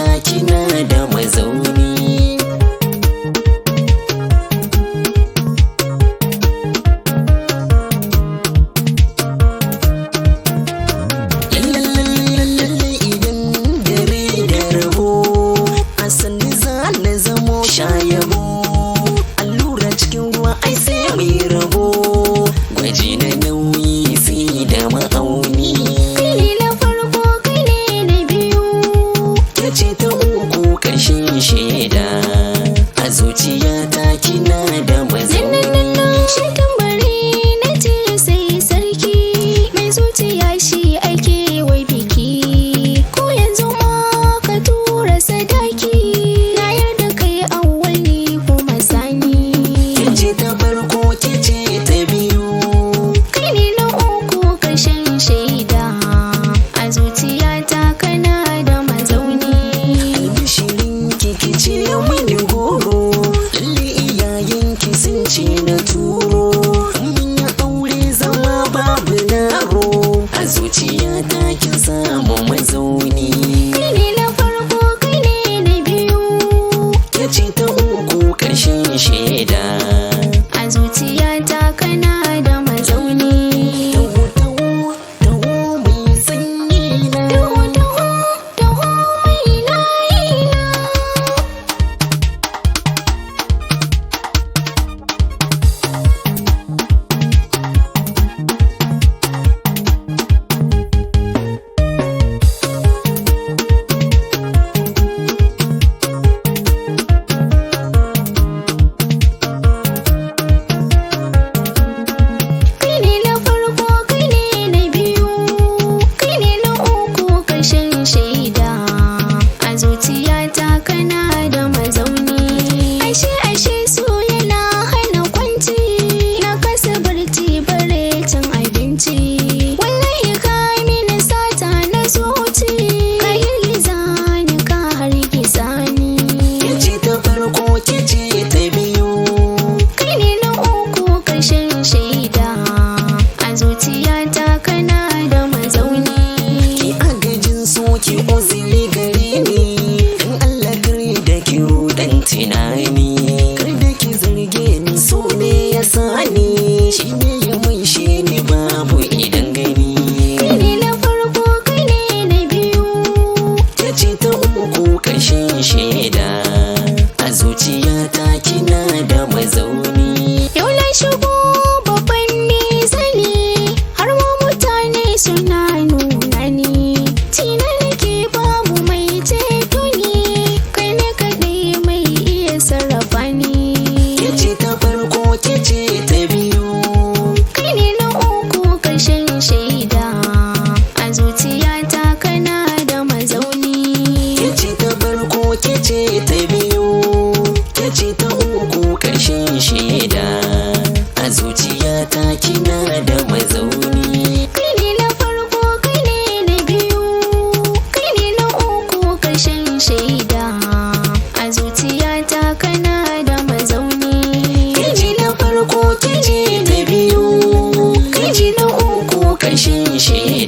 zuciyata kina da mazauni. Lalle idan dare da rabo a sanni za na zamo shayabo, allura cikin ruwa ai sai mai rabo, gwaji na nauyi sai da ma'auni. Kai ne na farko kai ne na biyu, Ke ce ta uku ƙarshen shaida, a zuciyata kina da mazauni. shi tambari na ce sai sarki, mai zuciya shi ake wai biki, ko yanzu ma ka tura sadaki, na yarda kai awwal ni kuma sani. Ke ce ta farko ke ce ta biyu, Kai ne na uku ƙarshen shaida, a zuciyata kana da mazauni. albishirin ki ce mini goro, lalle iyayenki sun ce na turo, mun yi aure zama babu naro, a zuciyata kin samu mazauni. Kai ne na farko kai ne na biyu, Ke ce ta uku ƙarshen shaida, a zuciyata kana da mazauni. taho taho taho mai sanyi na. Taho taho taho mai layina. Kai ne na farko kai ne na biyu, kai ne na uku ƙarshen shaida, a zuciyata kana da mazauni. Ashe ashe so yana hana kwanci, na kasa barci bare cin abinci, wallahi ka mini sata na zuci, ka girgiza ni ka hargitsa ni. Ke ce ta farko ke ce ta biyu, Kai ne na uku ƙarshen shaida, a zuciyata kana da mazauni. ki agajin so ki uzuri gare ni, dan Allah kare da ki rudan tunani, kar da ki zarge ni so ne ya sani, shi ne ya maishe ni babu idan gani. Kai ne na farko kai ne na biyu, Ke ce ta uku ƙarshen shaida, a zuciyata kina da mazauni. yau na shigo babban nizani, har ma mutane suna nuna ni, tina nake babu mai ceto ni, kai ne kaɗai mai iya sarrafa ni. Ke ce ta farko ke ce ta biyu, Kai ne na uku ƙarshen shaida, a zuciyata kana da mazauni. ke ce ta farko ke ce ta biyu, ke ce ta uku ƙarshen shaida, a zuciyata kina da mazauni. Kai ne na farko kai ne na biyu, kai ne na uku ƙarshen shaida, a zuciyata kana da mazauni. Ke ce ta farko ke ce ta biyu, ke ce ta uku ƙarshen shaida.